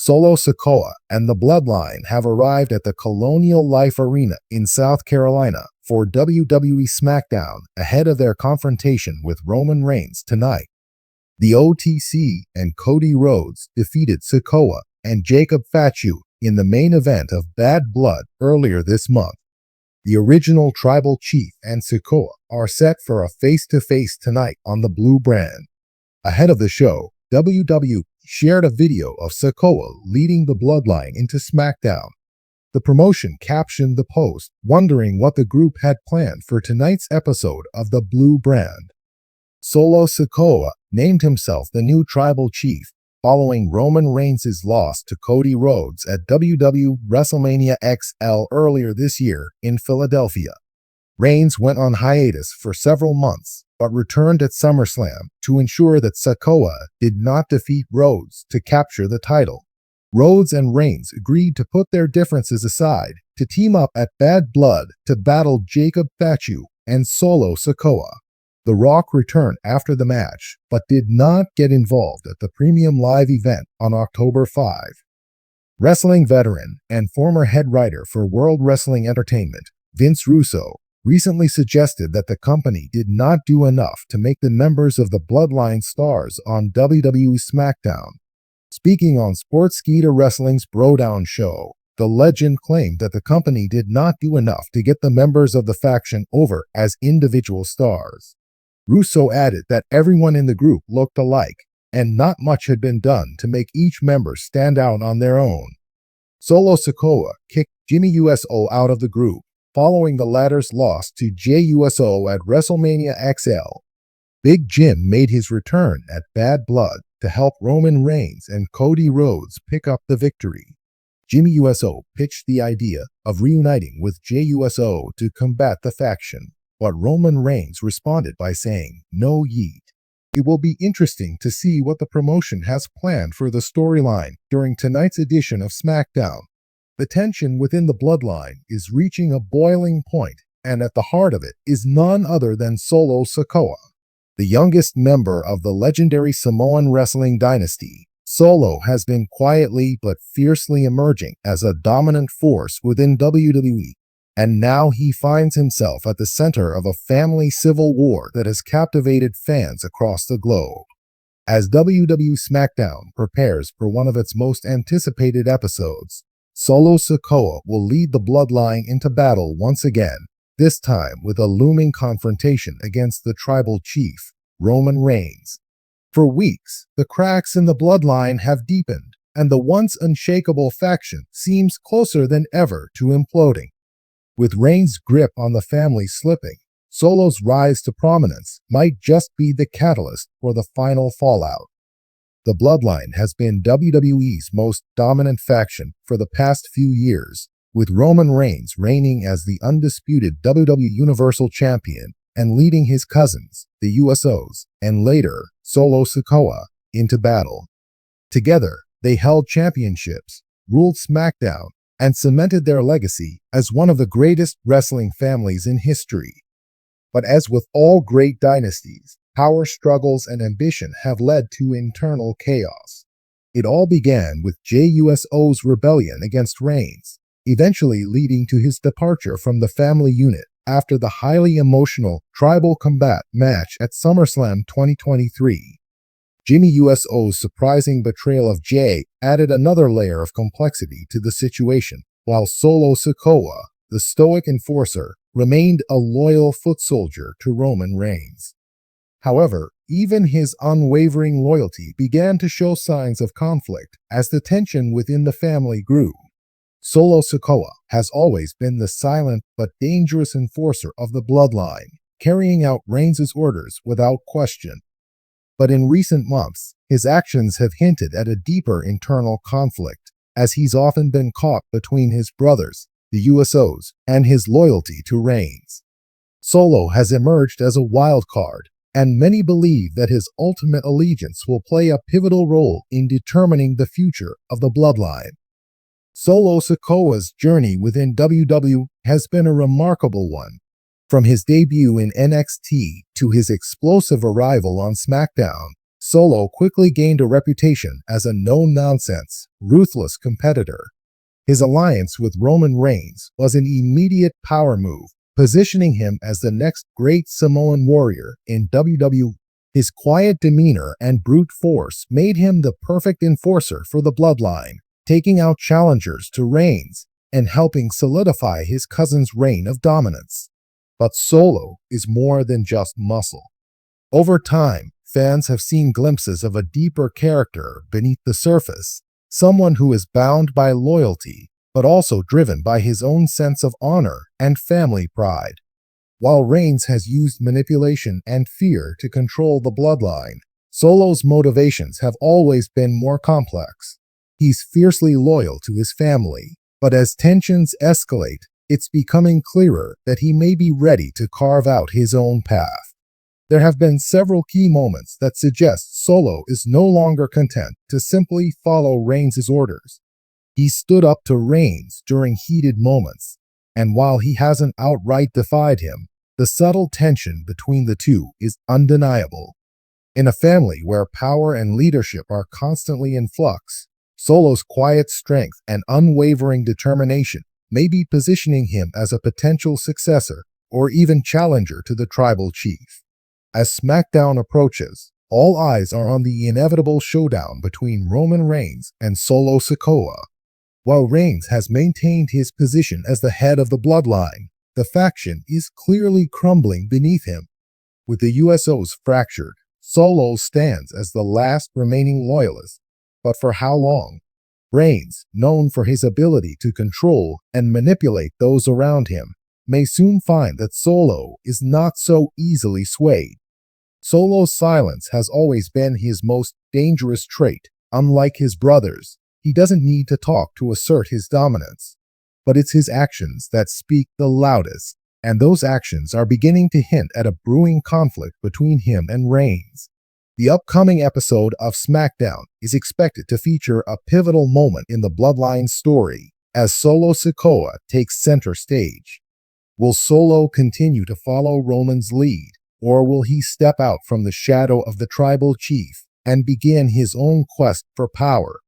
Solo Sikoa and the Bloodline have arrived at the Colonial Life Arena in South Carolina for WWE SmackDown ahead of their confrontation with Roman Reigns tonight. The OTC and Cody Rhodes defeated Sikoa and Jacob Fatu in the main event of Bad Blood earlier this month. The original Tribal Chief and Sikoa are set for a face-to-face tonight on the Blue brand. Ahead of the show, WWE shared a video of Sikoa leading the Bloodline into SmackDown. The promotion captioned the post, wondering what the group had planned for tonight's episode of the Blue brand. Solo Sikoa named himself the new Tribal Chief following Roman Reigns' loss to Cody Rhodes at WWE WrestleMania XL earlier this year in Philadelphia. Reigns went on hiatus for several months, but returned at SummerSlam to ensure that Sikoa did not defeat Rhodes to capture the title. Rhodes and Reigns agreed to put their differences aside to team up at Bad Blood to battle Jacob Fatu and Solo Sikoa. The Rock returned after the match, but did not get involved at the premium live event on October 5. Wrestling veteran and former head writer for World Wrestling Entertainment, Vince Russo, recently suggested that the company did not do enough to make the members of the Bloodline stars on WWE SmackDown. Speaking on Sportskeeda Wrestling's Brodown show, the legend claimed that the company did not do enough to get the members of the faction over as individual stars. Russo added that everyone in the group looked alike, and not much had been done to make each member stand out on their own. Solo Sikoa kicked Jimmy USO out of the group, following the latter's loss to Jey USO at WrestleMania XL. Big Jim made his return at Bad Blood to help Roman Reigns and Cody Rhodes pick up the victory. Jimmy USO pitched the idea of reuniting with Jey USO to combat the faction, but Roman Reigns responded by saying, "No yeet." It will be interesting to see what the promotion has planned for the storyline during tonight's edition of SmackDown. The tension within the Bloodline is reaching a boiling point, and at the heart of it is none other than Solo Sikoa. The youngest member of the legendary Samoan wrestling dynasty, Solo has been quietly but fiercely emerging as a dominant force within WWE, and now he finds himself at the center of a family civil war that has captivated fans across the globe. As WWE SmackDown prepares for one of its most anticipated episodes, Solo Sikoa will lead the Bloodline into battle once again, this time with a looming confrontation against the Tribal Chief, Roman Reigns. For weeks, the cracks in the Bloodline have deepened, and the once unshakable faction seems closer than ever to imploding. With Reigns' grip on the family slipping, Solo's rise to prominence might just be the catalyst for the final fallout. The Bloodline has been WWE's most dominant faction for the past few years, with Roman Reigns reigning as the undisputed WWE Universal Champion and leading his cousins, the USOs, and later Solo Sikoa, into battle. Together, they held championships, ruled SmackDown, and cemented their legacy as one of the greatest wrestling families in history. But as with all great dynasties, power struggles and ambition have led to internal chaos. It all began with Jey USO's rebellion against Reigns, eventually leading to his departure from the family unit after the highly emotional Tribal Combat match at SummerSlam 2023. Jimmy USO's surprising betrayal of Jey added another layer of complexity to the situation, while Solo Sikoa, the stoic enforcer, remained a loyal foot soldier to Roman Reigns. However, even his unwavering loyalty began to show signs of conflict as the tension within the family grew. Solo Sikoa has always been the silent but dangerous enforcer of the Bloodline, carrying out Reigns' orders without question. But in recent months, his actions have hinted at a deeper internal conflict, as he's often been caught between his brothers, the USOs, and his loyalty to Reigns. Solo has emerged as a wild card, and many believe that his ultimate allegiance will play a pivotal role in determining the future of the Bloodline. Solo Sikoa's journey within WWE has been a remarkable one. From his debut in NXT to his explosive arrival on SmackDown, Solo quickly gained a reputation as a no-nonsense, ruthless competitor. His alliance with Roman Reigns was an immediate power move, positioning him as the next great Samoan warrior in WWE. His quiet demeanor and brute force made him the perfect enforcer for the bloodline, taking out challengers to Reigns and helping solidify his cousin's reign of dominance. But Solo is more than just muscle. Over time, fans have seen glimpses of a deeper character beneath the surface, someone who is bound by loyalty, but also driven by his own sense of honor and family pride. While Reigns has used manipulation and fear to control the bloodline, Solo's motivations have always been more complex. He's fiercely loyal to his family, but as tensions escalate, it's becoming clearer that he may be ready to carve out his own path. There have been several key moments that suggest Solo is no longer content to simply follow Reigns' orders. He stood up to Reigns during heated moments, and while he hasn't outright defied him, the subtle tension between the two is undeniable. In a family where power and leadership are constantly in flux, Solo's quiet strength and unwavering determination may be positioning him as a potential successor or even challenger to the tribal chief. As SmackDown approaches, all eyes are on the inevitable showdown between Roman Reigns and Solo Sikoa. While Reigns has maintained his position as the head of the bloodline, the faction is clearly crumbling beneath him. With the USOs fractured, Solo stands as the last remaining loyalist. But for how long? Reigns, known for his ability to control and manipulate those around him, may soon find that Solo is not so easily swayed. Solo's silence has always been his most dangerous trait. Unlike his brothers, he doesn't need to talk to assert his dominance. But it's his actions that speak the loudest, and those actions are beginning to hint at a brewing conflict between him and Reigns. The upcoming episode of SmackDown is expected to feature a pivotal moment in the bloodline story as Solo Sikoa takes center stage. Will Solo continue to follow Roman's lead, or will he step out from the shadow of the tribal chief and begin his own quest for power?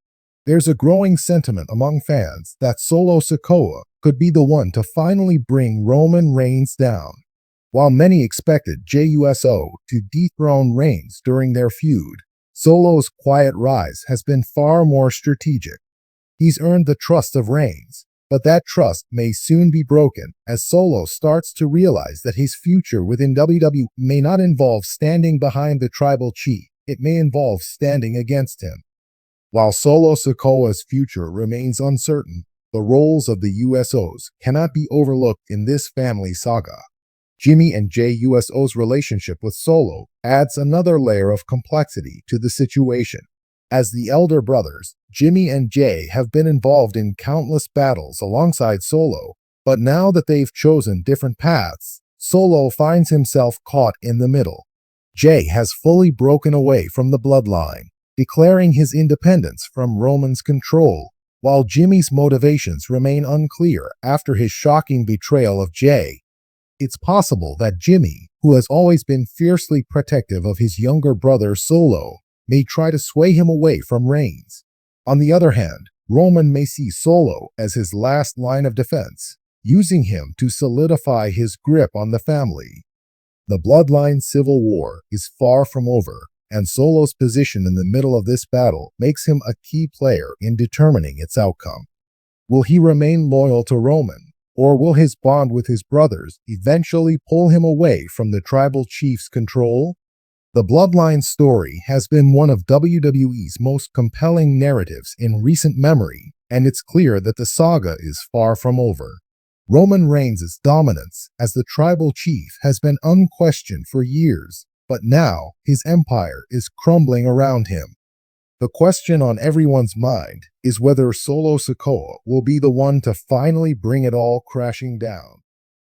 There's a growing sentiment among fans that Solo Sikoa could be the one to finally bring Roman Reigns down. While many expected JUSO to dethrone Reigns during their feud, Solo's quiet rise has been far more strategic. He's earned the trust of Reigns, but that trust may soon be broken as Solo starts to realize that his future within WWE may not involve standing behind the tribal chief, it may involve standing against him. While Solo Sikoa's future remains uncertain, the roles of the USOs cannot be overlooked in this family saga. Jimmy and Jay USO's relationship with Solo adds another layer of complexity to the situation. As the elder brothers, Jimmy and Jay have been involved in countless battles alongside Solo, but now that they've chosen different paths, Solo finds himself caught in the middle. Jay has fully broken away from the bloodline, declaring his independence from Roman's control, while Jimmy's motivations remain unclear after his shocking betrayal of Jay. It's possible that Jimmy, who has always been fiercely protective of his younger brother Solo, may try to sway him away from Reigns. On the other hand, Roman may see Solo as his last line of defense, using him to solidify his grip on the family. The bloodline civil war is far from over, and Solo's position in the middle of this battle makes him a key player in determining its outcome. Will he remain loyal to Roman? Or will his bond with his brothers eventually pull him away from the tribal chief's control? The bloodline story has been one of WWE's most compelling narratives in recent memory, and it's clear that the saga is far from over. Roman Reigns' dominance as the tribal chief has been unquestioned for years, but now his empire is crumbling around him. The question on everyone's mind is whether Solo Sikoa will be the one to finally bring it all crashing down.